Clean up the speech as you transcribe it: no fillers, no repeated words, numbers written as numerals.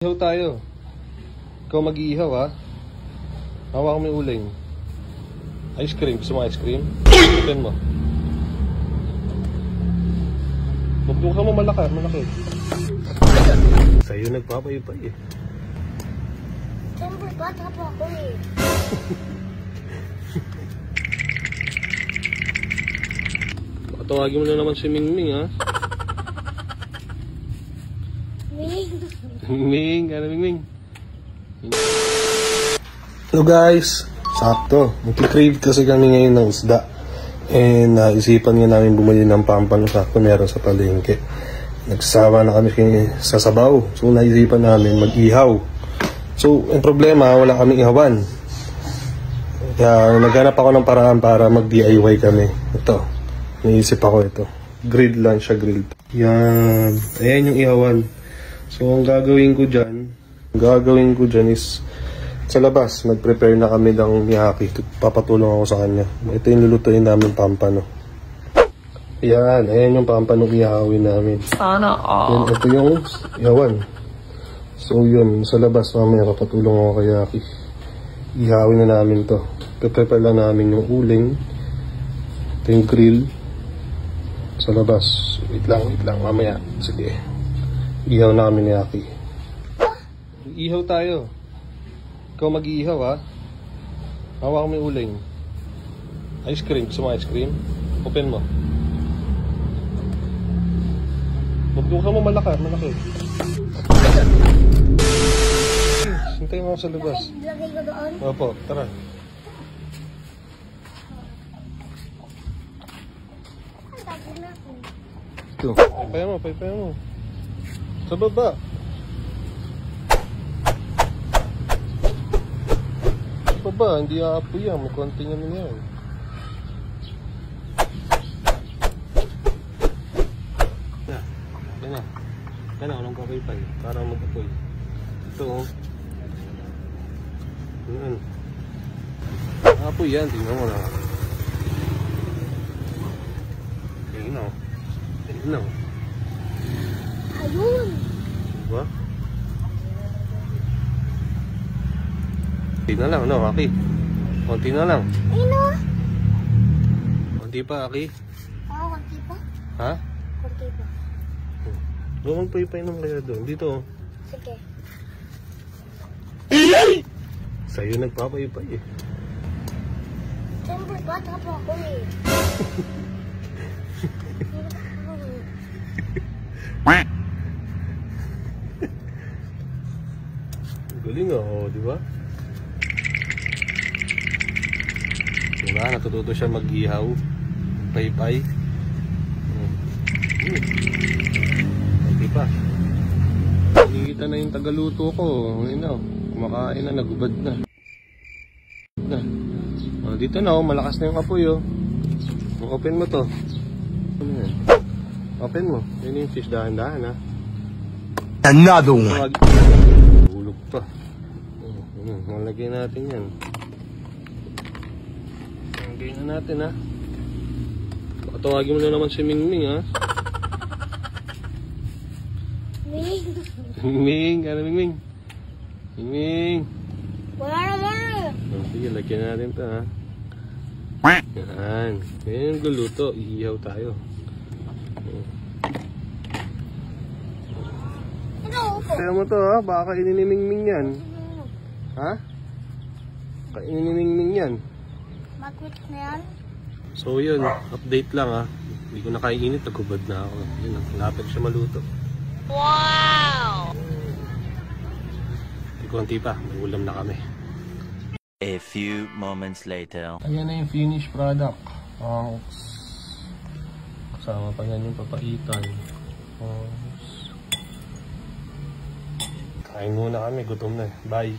Ihaw tayo. Ikaw mag-iihaw ha. Hawak mo yung uling. Ice cream. Gusto mo ice cream? Open mo. Bukbukan mo malaki. Sa'yo nagpapaypay eh. Siyempre, bata pa ako eh. Tawagin mo na naman si Mingming ha. Mingming, ano Mingming? Hello guys, sakto. Nagkikrave kasi kami ngayon ng isda. And naisipan nga namin bumili ng pampano. Sakto meron sa palengke. Nagsama na kami sa sabaw. So naisipan namin mag-ihaw. So ang problema, wala kaming ihawan. Kaya naghanap ako ng paraan para mag-DIY kami. Ito, naisip ako ito. Grilled lang siya, grilled. Yan, ayan yung ihawan. So ang gagawin ko dyan is sa labas, nag-prepare na kami ng miyaki. Papatulong ako sa kanya. Ito yung lulutuin namin pampano. Ayan yung pampano ihawin namin. Sana all. Ito yung ihawan. So yun, sa labas mamaya papatulong ako kay Yaki. Ihawin na namin to. Prepare lang namin yung uling. Ito yung grill. Sa labas. Wait lang. Mamaya. Sige. Ihaw na kami ni Yaki. Ihaw tayo. Ikaw mag-iihaw ha. Hawak mo yung uling. Ice cream. Gusto mo ice cream? Open mo. Bukbukan mo malaki. Hintayin mo ako sa labas. Lagay ko doon? Opo, tara. Ito. Paypayan mo. Sa baba. Hindi aapoy yan. May konting ano yan. Yan na, walang kapaypay. Para mag-apoy. Ito oh. Yan. Aapoy yan. Tingnan mo na. Tingnan. Ayun. Diba? Konti na lang, no, Aki? Konti na lang. Ayun o. Konti pa, Aki? Oo, konti pa. Ha? Konti pa. Doon magpaypay naman kaya doon. Dito. Sige. Sa'yo nagpapaypay eh. Siyempre, bata pa ako eh. Galing oh, di ba? Diba, natututo siya mag-ihaw. Paypay. Hindi pa. Nakikita na yung tagaluto ko. Ngayon na, kumakain na, nagubad na. Dito na oh, malakas na yung apoy oh. Open mo to. Ano yan? Open mo. Yun yung fish, dahan-dahan ha. Another one. Hulog pa. Malagay natin yan. Malagay na natin ha. Tawagin mo na naman si Mingming ha. Mingming, ano Mingming? Mingming. Wala naman eh. Sige, lagyan natin ito ha. Yan. Yan yung luluto. Iihaw tayo. Kaya mo to ha. Baka kainin ni Mingming yan. Ha? Kainin ni Mingming yan. Matwit na yan. So yun, update lang ha. Hindi ko na kainit, nagubad na ako. Yun, lapit siya maluto. Wow! Konti pa, may ulam na kami. A few moments later. Ayan na yung finished product. Kasama pa yan yung papaitan. Kain muna kami, gutom na eh. Bye!